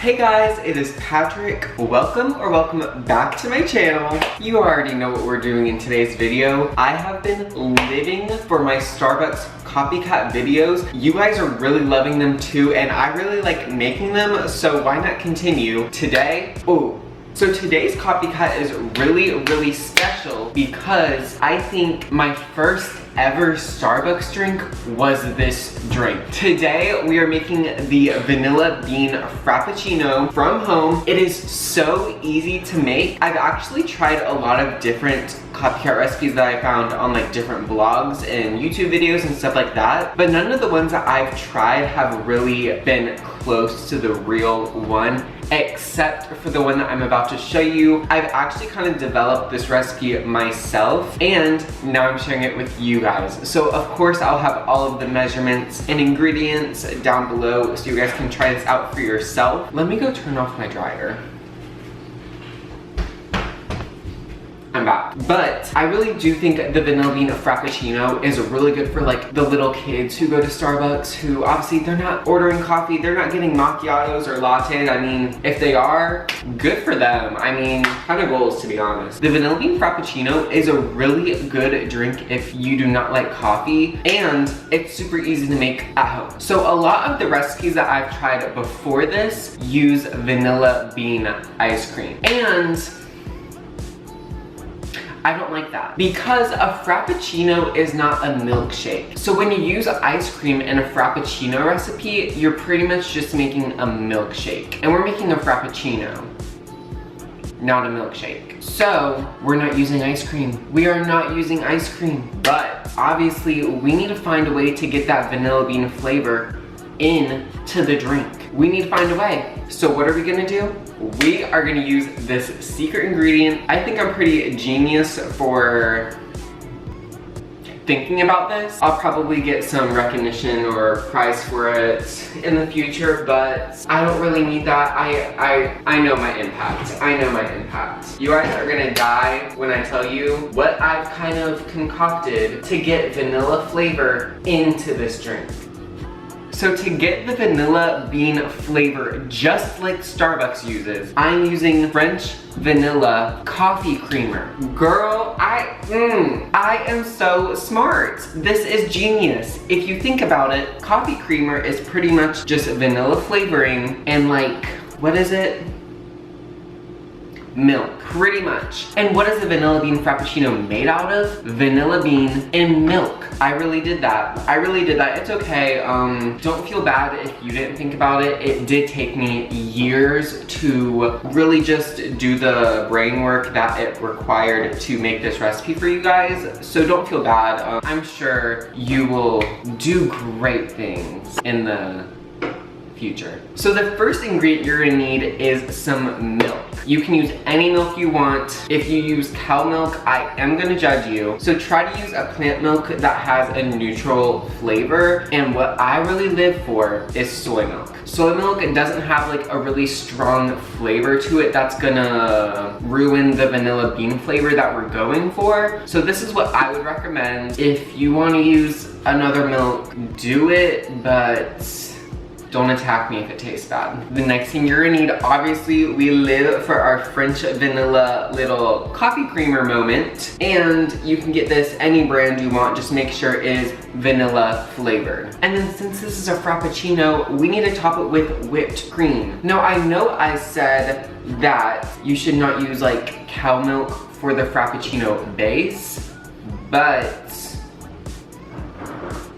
Hey guys, it is Patrick. Welcome back to my channel. You already know what we're doing in today's video. I have been living for my Starbucks copycat videos. You guys are really loving them too, and I really like making them, so why not continue? Today, so today's copycat is really special because I think my first ever Starbucks drink was this drink. Today we are making the vanilla bean frappuccino from home. It is so easy to make. I've actually tried a lot of different copycat recipes that I found on like different blogs and YouTube videos and stuff like that, but none of the ones that I've tried have really been close to the real one, except for the one that I'm about to show you. I've actually kind of developed this recipe myself, and now I'm sharing it with you guys. So of course I'll have all of the measurements and ingredients down below so you guys can try this out for yourself. Let me go turn off my dryer. I'm back. But I really do think the vanilla bean frappuccino is really good for like the little kids who go to Starbucks, who obviously they're not ordering coffee, they're not getting macchiatos or lattes. I mean, if they are, good for them. I mean, kind of goals, to be honest. The vanilla bean frappuccino is a really good drink if you do not like coffee, and it's super easy to make at home. So a lot of the recipes that I've tried before this use vanilla bean ice cream, and I don't like that because a frappuccino is not a milkshake. So when you use ice cream in a frappuccino recipe, you're pretty much just making a milkshake. And we're making a frappuccino, not a milkshake. So we're not using ice cream. We are not using ice cream, but obviously we need to find a way to get that vanilla bean flavor into the drink. We need to find a way. So what are we gonna do? We are gonna use this secret ingredient. I think I'm pretty genius for thinking about this. I'll probably get some recognition or prize for it in the future, but I don't really need that. I know my impact. I know my impact. You guys are gonna die when I tell you what I've kind of concocted to get vanilla flavor into this drink. So to get the vanilla bean flavor just like Starbucks uses, I'm using French vanilla coffee creamer. Girl, I am so smart. This is genius. If you think about it, coffee creamer is pretty much just vanilla flavoring and like, what is it? Milk, pretty much. And what is a vanilla bean frappuccino made out of? Vanilla bean and milk. I really did that. It's okay. Don't feel bad if you didn't think about it. It did take me years to really just do the brain work that it required to make this recipe for you guys. So don't feel bad. I'm sure you will do great things in the future. So the first ingredient you're gonna need is some milk. You can use any milk you want. If you use cow milk, I am gonna judge you. So try to use a plant milk that has a neutral flavor. And what I really live for is soy milk. Soy milk, it doesn't have like a really strong flavor to it that's gonna ruin the vanilla bean flavor that we're going for. So this is what I would recommend. If you wanna use another milk, do it, but don't attack me if it tastes bad. The next thing you're gonna need, obviously we live for our French vanilla little coffee creamer moment, and you can get this any brand you want, just make sure it is vanilla flavored. And then since this is a frappuccino, we need to top it with whipped cream. Now I know I said that you should not use like cow milk for the frappuccino base, but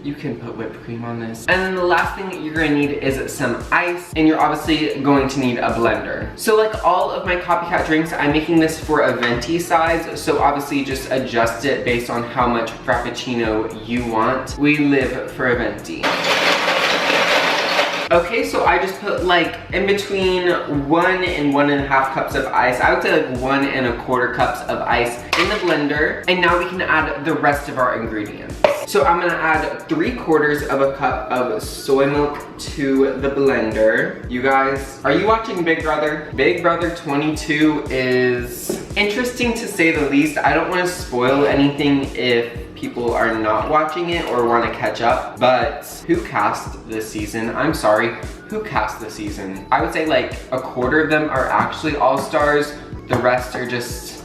you can put whipped cream on this. And then the last thing that you're gonna need is some ice, and you're obviously going to need a blender. So like all of my copycat drinks, I'm making this for a venti size, so obviously just adjust it based on how much frappuccino you want. We live for a venti. Okay, so I just put like in between 1 and 1.5 cups of ice. I would say like 1 1/4 cups of ice in the blender. And now we can add the rest of our ingredients. So I'm gonna add 3/4 of a cup of soy milk to the blender. You guys, are you watching Big Brother? Big Brother 22 is interesting to say the least. I don't wanna spoil anything if people are not watching it or want to catch up, but who cast this season? I'm sorry, who cast this season? I would say like a quarter of them are actually all-stars, the rest are just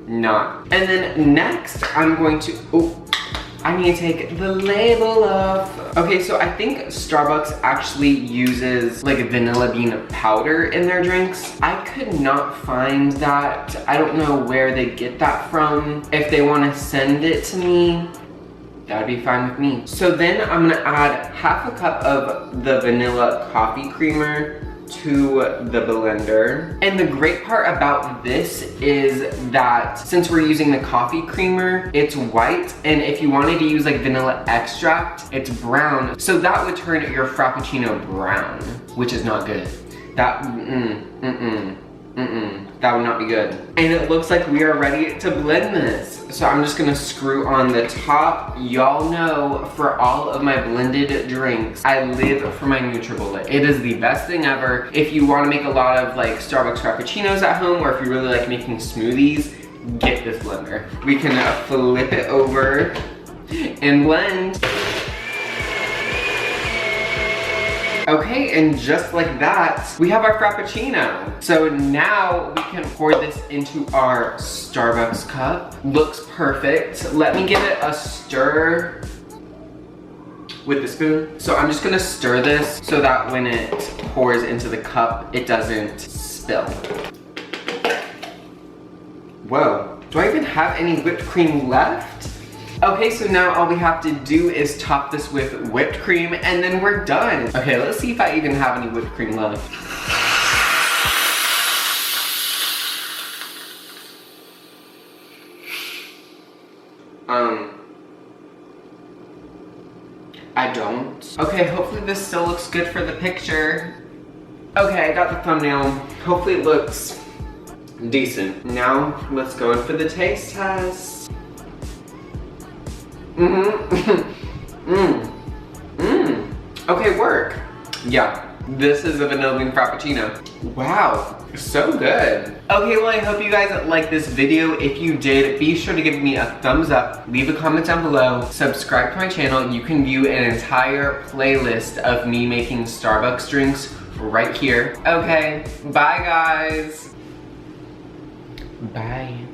not. And then next, I'm going to, oh, I need to take the label off. Okay, so I think Starbucks actually uses like vanilla bean powder in their drinks. I could not find that. I don't know where they get that from. If they want to send it to me, that'd be fine with me. So then I'm gonna add half a cup of the vanilla coffee creamer to the blender. And the great part about this is that since we're using the coffee creamer, it's white, and if you wanted to use like vanilla extract, it's brown. So that would turn your Frappuccino brown, which is not good. That, that would not be good. And it looks like we are ready to blend this. So I'm just gonna screw on the top. Y'all know for all of my blended drinks, I live for my NutriBullet. It is the best thing ever. If you wanna make a lot of like Starbucks Frappuccinos at home, or if you really like making smoothies, get this blender. We can flip it over and blend. Okay, and just like that, we have our Frappuccino. So now we can pour this into our Starbucks cup. Looks perfect. Let me give it a stir with the spoon. So I'm just gonna stir this so that when it pours into the cup, it doesn't spill. Whoa, do I even have any whipped cream left? Okay, so now all we have to do is top this with whipped cream and then we're done. Okay, let's see if I even have any whipped cream left. I don't. Okay, hopefully this still looks good for the picture. Okay, I got the thumbnail. Hopefully it looks decent. Now, let's go in for the taste test. Okay, work. Yeah, this is a vanilla bean Frappuccino. Wow, so good. Okay, well I hope you guys liked this video. If you did, be sure to give me a thumbs up, leave a comment down below, subscribe to my channel. You can view an entire playlist of me making Starbucks drinks right here. Okay, bye guys. Bye.